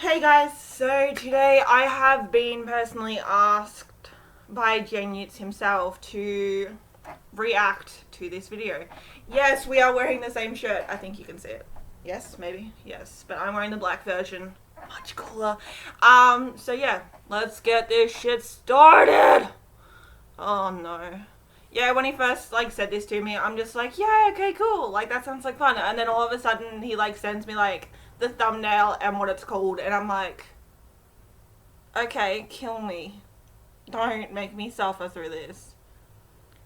Hey guys, so today I have been personally asked by Jnutz himself to react to this video. Yes, we are wearing the same shirt. I think you can see it. Yes, maybe? Yes, but I'm wearing the black version. Much cooler. So yeah, let's get this shit started! Oh no. Yeah, when he first, said this to me, I'm just like, yeah, okay, cool. That sounds like fun. And then all of a sudden, he, sends me, the thumbnail and what it's called. And I'm like, okay, kill me. Don't make me suffer through this.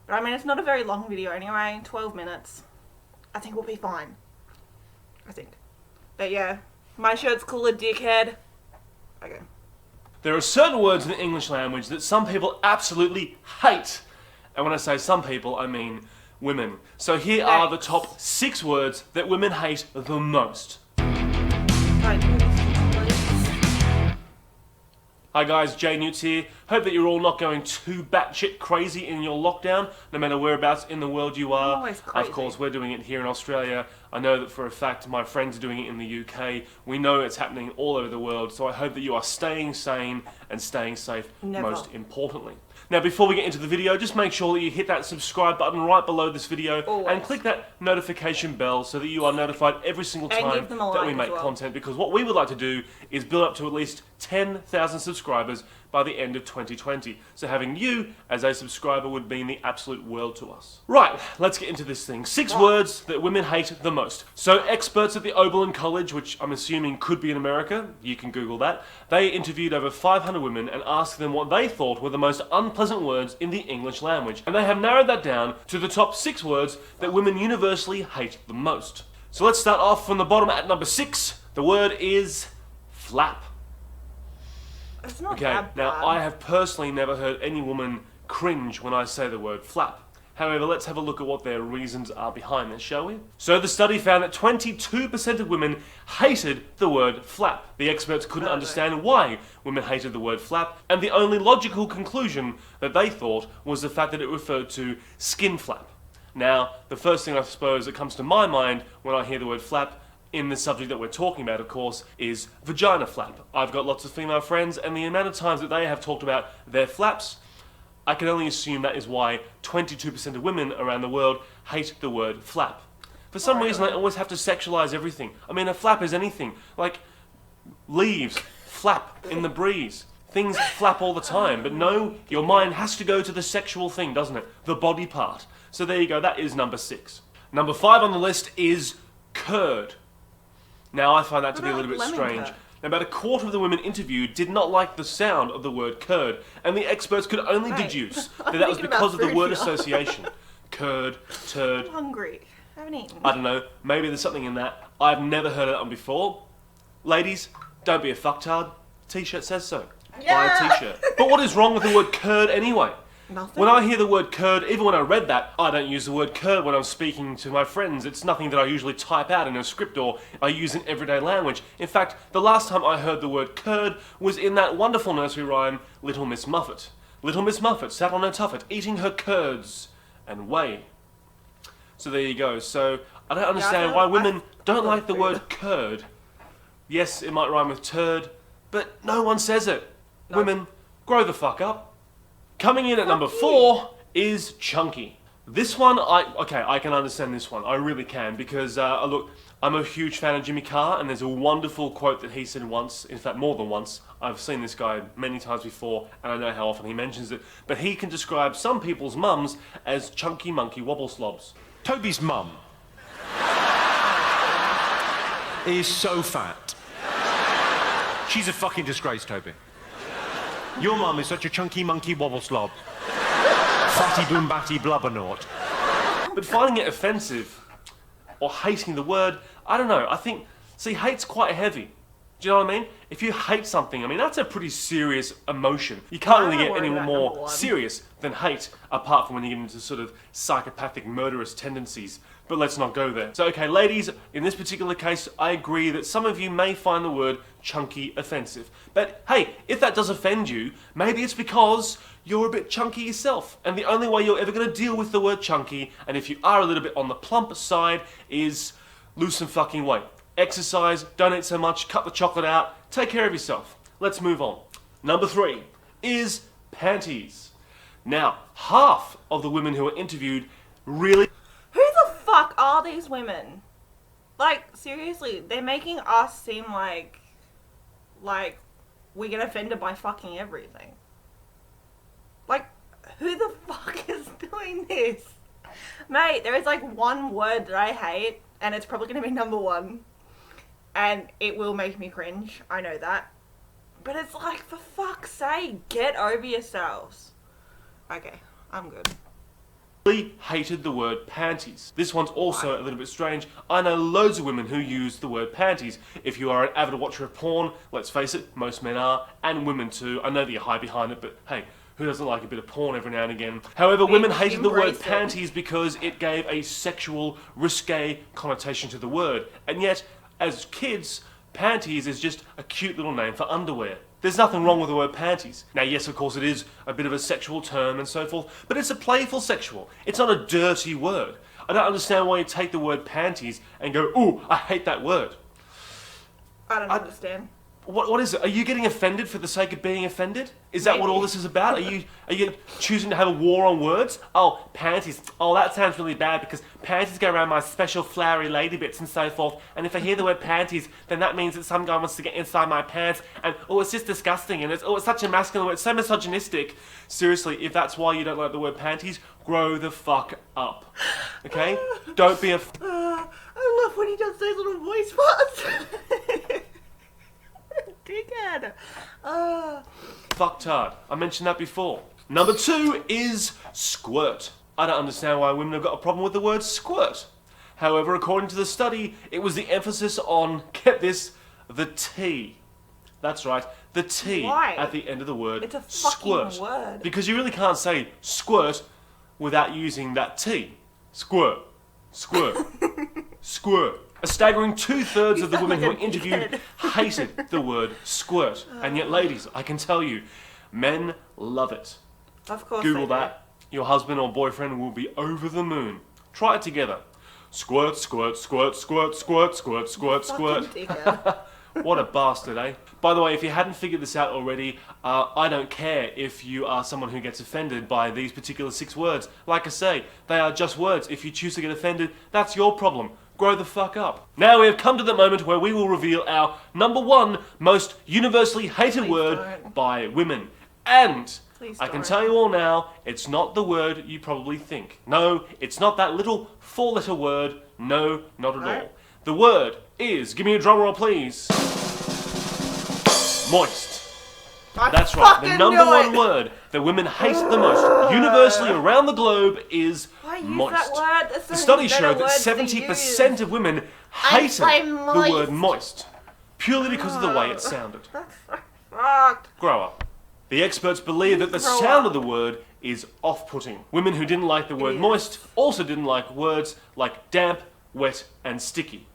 But, I mean, it's not a very long video anyway. 12 minutes. I think we'll be fine. I think. But, yeah. My shirt's cooler, dickhead. Okay. There are certain words in the English language that some people absolutely hate. And when I say some people, I mean women. So here are the top 6 words that women hate the most. Hi guys, Jnutz here. Hope that you're all not going too batshit crazy in your lockdown, no matter whereabouts in the world you are. Always crazy. Of course, we're doing it here in Australia. I know that for a fact my friends are doing it in the UK. We know it's happening all over the world, so I hope that you are staying sane and staying safe, most importantly. Now, before we get into the video, just make sure that you hit that subscribe button right below this video and click that notification bell so that you are notified every single time that we make content, because what we would like to do is build up to at least 10,000 subscribers by the end of 2020. So having you as a subscriber would mean the absolute world to us. Right, let's get into this thing. 6 words that women hate the most. So experts at the Oberlin College, which I'm assuming could be in America, you can Google that, they interviewed over 500 women and asked them what they thought were the most unpleasant words in the English language. And they have narrowed that down to the top 6 words that women universally hate the most. So let's start off from the bottom at number 6. The word is flap. It's not okay, that bad. Now I have personally never heard any woman cringe when I say the word flap. However, let's have a look at what their reasons are behind this, shall we? So the study found that 22% of women hated the word flap. The experts couldn't understand why women hated the word flap, and the only logical conclusion that they thought was the fact that it referred to skin flap. Now, the first thing I suppose that comes to my mind when I hear the word flap in the subject that we're talking about, of course, is vagina flap. I've got lots of female friends, and the amount of times that they have talked about their flaps, I can only assume that is why 22% of women around the world hate the word flap. For some reason, they always have to sexualize everything. I mean, a flap is anything. Like, leaves flap in the breeze. Things flap all the time, but no, your mind has to go to the sexual thing, doesn't it? The body part. So there you go, that is number 6. Number 5 on the list is curd. Now, I find that to be a little bit strange. Now, about a quarter of the women interviewed did not like the sound of the word curd, and the experts could only deduce that was because of the word association. Curd, turd. I'm hungry. I haven't eaten. I don't know, maybe there's something in that. I've never heard of that one before. Ladies, don't be a fucktard. T-shirt says so. Yeah. Buy a t-shirt. But what is wrong with the word curd anyway? Nothing. When I hear the word curd, even when I read that, I don't use the word curd when I'm speaking to my friends. It's nothing that I usually type out in a script or I use in everyday language. In fact, the last time I heard the word curd was in that wonderful nursery rhyme, Little Miss Muffet. Little Miss Muffet sat on her tuffet, eating her curds and whey. So there you go. So I don't understand why women don't like the word curd. Yes, it might rhyme with turd, but no one says it. No. Women, grow the fuck up. Coming in at number 4 is chunky. This one, I can understand this one. I really can, because look, I'm a huge fan of Jimmy Carr, and there's a wonderful quote that he said once, in fact more than once. I've seen this guy many times before, and I know how often he mentions it, but he can describe some people's mums as chunky monkey wobble slobs. Toby's mum is so fat. She's a fucking disgrace, Toby. Your mum is such a chunky monkey wobble slob. Fatty boom batty blubbernaut. But finding it offensive, or hating the word, I don't know, I think, see, hate's quite heavy. Do you know what I mean? If you hate something, I mean, that's a pretty serious emotion. You can't really get any more serious than hate, apart from when you get into sort of psychopathic, murderous tendencies. But let's not go there. So, okay, ladies, in this particular case, I agree that some of you may find the word chunky offensive. But hey, if that does offend you, maybe it's because you're a bit chunky yourself. And the only way you're ever going to deal with the word chunky, and if you are a little bit on the plump side, is lose some fucking weight. exercise, don't eat so much, cut the chocolate out, take care of yourself. Let's move on. Number 3 is panties. Now, half of the women who were interviewed really... Who the fuck are these women? Like, seriously, they're making us seem like we get offended by fucking everything. Like, who the fuck is doing this? Mate, there is like one word that I hate, and it's probably going to be number 1. And it will make me cringe, I know that. But it's like, for fuck's sake, get over yourselves. Okay, I'm good. really hated the word panties. This one's also a little bit strange. I know loads of women who use the word panties. If you are an avid watcher of porn, let's face it, most men are, and women too. I know that you hide behind it, but hey, who doesn't like a bit of porn every now and again? However, women hated the word panties because it gave a sexual, risque connotation to the word. And yet, as kids, panties is just a cute little name for underwear. There's nothing wrong with the word panties. Now, yes, of course, it is a bit of a sexual term and so forth, but it's a playful sexual. It's not a dirty word. I don't understand why you take the word panties and go, ooh, I hate that word. I don't understand. What is it? Are you getting offended for the sake of being offended? Is that what all this is about? Are you choosing to have a war on words? Oh, panties. Oh, that sounds really bad because panties go around my special flowery lady bits and so forth. And if I hear the word panties, then that means that some guy wants to get inside my pants. And oh, it's just disgusting. And it's such a masculine word. It's so misogynistic. Seriously, if that's why you don't like the word panties, grow the fuck up. Okay? Don't be a. I love when he does those little voice parts. Dickhead. Fucktard. I mentioned that before. Number 2 is squirt. I don't understand why women have got a problem with the word squirt. However, according to the study, it was the emphasis on, get this, the T. That's right, the T Why? at the end of the word It's a fucking squirt. word. Because you really can't say squirt without using that T. Squirt. Squirt. Squirt. A staggering 2/3 of the women who were interviewed hated the word squirt. And yet, ladies, I can tell you, men love it. Of course. Google they do. that. Your husband or boyfriend will be over the moon. Try it together. Squirt, squirt, squirt, squirt, squirt, squirt, squirt, squirt. Fucking dickhead. What a bastard, eh? By the way, if you hadn't figured this out already, I don't care if you are someone who gets offended by these particular 6 words. Like I say, they are just words. If you choose to get offended, that's your problem. Grow the fuck up. Now we have come to the moment where we will reveal our number 1 most universally hated Please word don't. by women. And Please I can don't. tell you all now, it's not the word you probably think. No, it's not that little 4-letter word. No, not at No. all. The word is, give me a drum roll please, moist. I That's right, the fucking number knew 1 it. word that women hate the most, universally around the globe, is Why use moist. that word? There's so The study many better showed that words to 70% use. of women I hated say the word moist. moist, purely because of the way it sounded. That's so fucked. Grow up. The experts believe that the Grow sound up. of the word is off-putting. Women who didn't like the word Idiots. moist also didn't like words like damp, wet, and sticky.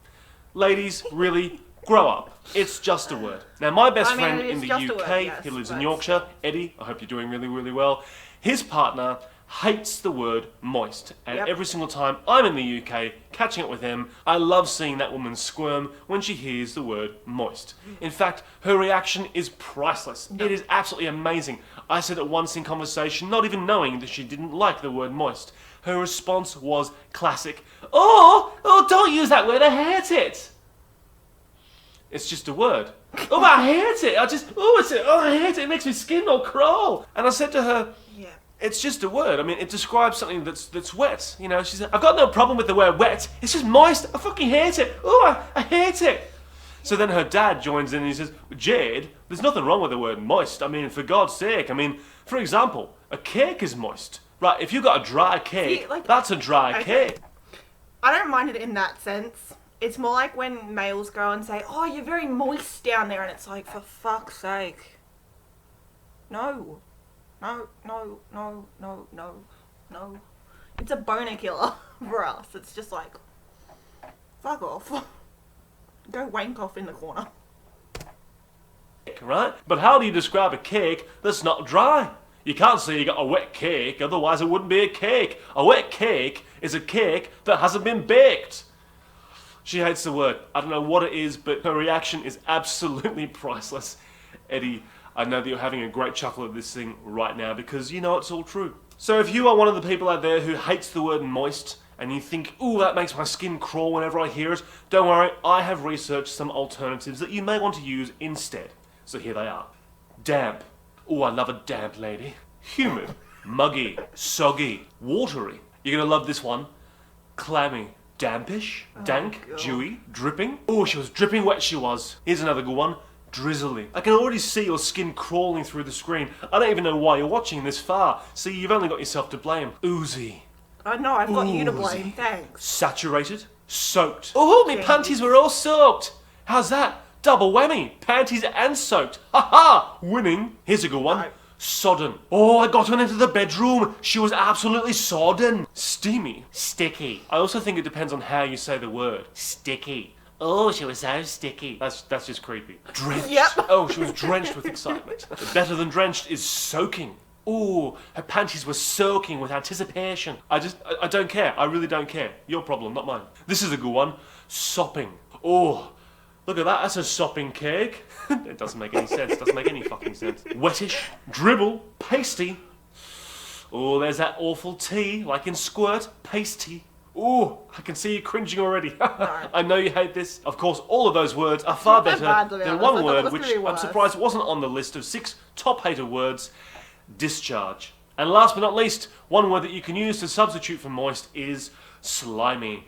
Ladies, really, grow up. It's just a word. Now, my best I mean, friend it in is the just a UK, word, yes, he lives in but Yorkshire, Eddie, I hope you're doing really, really well. His partner hates the word moist. And Yep. every single time I'm in the UK catching up with him, I love seeing that woman squirm when she hears the word moist. In fact, her reaction is priceless. It is absolutely amazing. I said it once in conversation, not even knowing that she didn't like the word moist. Her response was classic. Oh, don't use that word, I hate it. It's just a word. Oh, I hate it. I hate it. It makes my skin all crawl. And I said to her, Yeah. it's just a word. I mean, it describes something that's wet. You know, she said, I've got no problem with the word wet. It's just moist. I fucking hate it. Oh, I hate it. So then her dad joins in and he says, Jade, there's nothing wrong with the word moist. I mean, for God's sake. I mean, for example, a cake is moist. Right, if you've got a dry cake, See, like- that's a dry Okay. cake. I don't mind it in that sense. It's more like when males go and say, oh, you're very moist down there. And it's like, for fuck's sake. No. No, no, no, no, no, no. It's a boner killer for us. It's just like, fuck off. Go wank off in the corner. Right? But how do you describe a cake that's not dry? You can't say you got a wet cake, otherwise it wouldn't be a cake. A wet cake is a cake that hasn't been baked. She hates the word. I don't know what it is, but her reaction is absolutely priceless. Eddie, I know that you're having a great chuckle at this thing right now because you know it's all true. So if you are one of the people out there who hates the word moist and you think, ooh, that makes my skin crawl whenever I hear it, don't worry, I have researched some alternatives that you may want to use instead. So here they are. Damp. Ooh, I love a damp lady. Humid. Muggy. Soggy. Watery. You're gonna love this one. Clammy. Dampish. Dank. God. Dewy. Dripping. Ooh, she was dripping wet, she was. Here's another good one. Drizzly. I can already see your skin crawling through the screen. I don't even know why you're watching this far. See, you've only got yourself to blame. Oozy. Oh no, I've got you to Oozy. blame, thanks. Saturated. Soaked. Oh, my panties were all soaked. How's that? Double whammy. Panties and soaked. Ha ha! Winning. Here's a good one. No. Sodden. Oh, I got her into the bedroom. She was absolutely sodden. Steamy. Sticky. I also think it depends on how you say the word. Sticky. Oh, she was so sticky. That's just creepy. Drenched. Yep. Oh, she was drenched with excitement. Better than drenched is soaking. Ooh, her panties were soaking with anticipation. I don't care. I really don't care. Your problem, not mine. This is a good one. Sopping. Oh, look at that. That's a sopping cake. It doesn't make any sense. Doesn't make any fucking sense. Wettish. Dribble. Pasty. Oh, there's that awful tea, like in Squirt. Pasty. Ooh, I can see you cringing already. I know you hate this. Of course, all of those words are far Not that better bad, to be than honest. one I thought it word, was which gonna be I'm worse. surprised wasn't on the list of 6 top hater words. Discharge. And last but not least, one word that you can use to substitute for moist is slimy.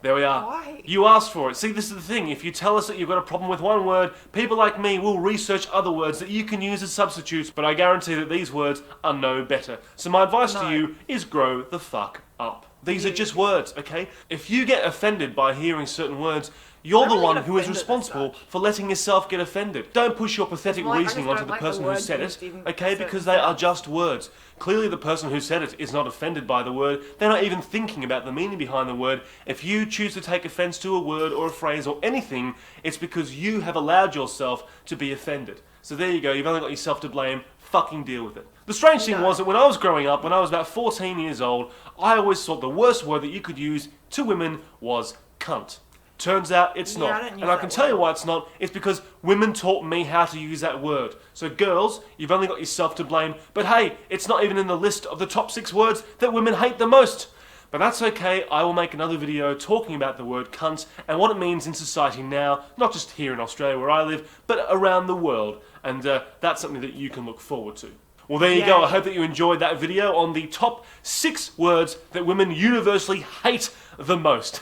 There we are. Why? You asked for it. See, this is the thing. If you tell us that you've got a problem with one word, people like me will research other words that you can use as substitutes, but I guarantee that these words are no better. So my advice to No. you is grow the fuck up. These are You- just words, okay? If you get offended by hearing certain words, you're I the don't one get who is offended as responsible such. for letting yourself get offended. Don't push your pathetic Well, I just reasoning don't onto the like the person who word said it, used in okay? certain Because they are sense. just words. Clearly the person who said it is not offended by the word. They're not even thinking about the meaning behind the word. If you choose to take offense to a word or a phrase or anything, it's because you have allowed yourself to be offended. So there you go, you've only got yourself to blame. Fucking deal with it. The strange thing No. was that when I was growing up, when I was about 14 years old, I always thought the worst word that you could use to women was cunt. Turns out it's Yeah, I not. don't use And I that can tell you word. why it's not. It's because women taught me how to use that word. So girls, you've only got yourself to blame. But hey, it's not even in the list of the top 6 words that women hate the most. But that's okay, I will make another video talking about the word cunt and what it means in society now, not just here in Australia where I live, but around the world. And that's something that you can look forward to. Well, there you go. Yay. I hope that you enjoyed that video on the top 6 words that women universally hate the most.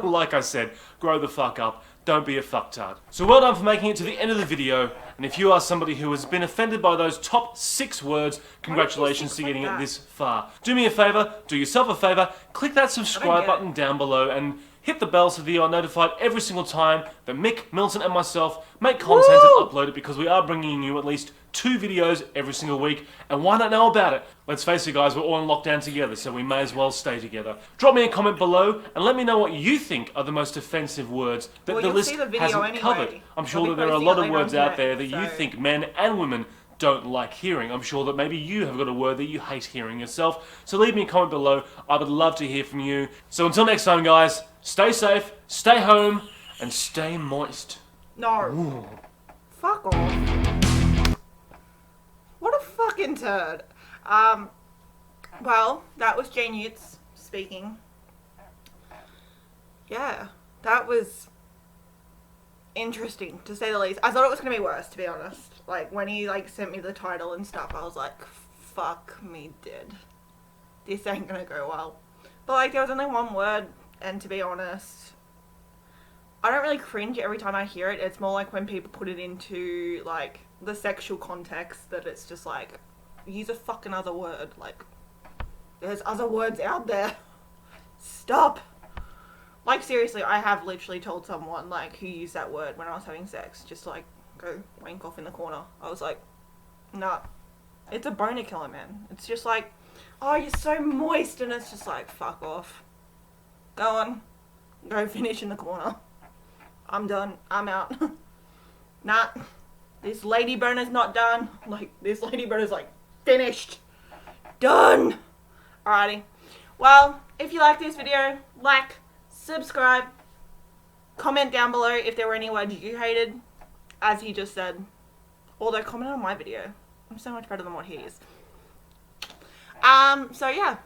Like I said, grow the fuck up. Don't be a fucktard. So well done for making it to the end of the video. And if you are somebody who has been offended by those top 6 words, congratulations to think getting like it that? this far. Do me a favour, do yourself a favour, click that subscribe get button down below and hit the bell so that you are notified every single time that Mick, Milton and myself make content and upload it, because we are bringing you at least 2 videos every single week, and why not know about it? Let's face it guys, we're all in lockdown together, so we may as well stay together. Drop me a comment below and let me know what you think are the most offensive words that Well, the you'll list see the video hasn't anyway. covered. I'm sure I'll that be there are a posting lot it of later on words out today, there that you so- think men and women don't like hearing. I'm sure that maybe you have got a word that you hate hearing yourself. So leave me a comment below. I would love to hear from you. So until next time guys, stay safe, stay home, and stay moist. No. Fuck off. What a fucking turd. Well, that was Jane Utes speaking. Yeah, that was interesting, to say the least. I thought it was going to be worse, to be honest. Like, when he, like, sent me the title and stuff, I was like, fuck me dead. This ain't going to go well. But, like, there was only one word, and to be honest, I don't really cringe every time I hear it. It's more like when people put it into, like, the sexual context, that it's just like, use a fucking other word. Like, there's other words out there. Stop. Like, seriously, I have literally told someone, like, who used that word when I was having sex, just, like, go wank off in the corner. I was like, nah. It's a boner killer, man. It's just like, oh, you're so moist, and it's just like, fuck off. Go on. Go finish in the corner. I'm done. I'm out. Nah. This lady boner's not done. Like, this lady boner's, like, finished. Done. Alrighty. Well, if you like this video, like, subscribe, Comment down below if there were any words you hated, as he just said. Although, comment on my video. I'm so much better than what he is. So yeah.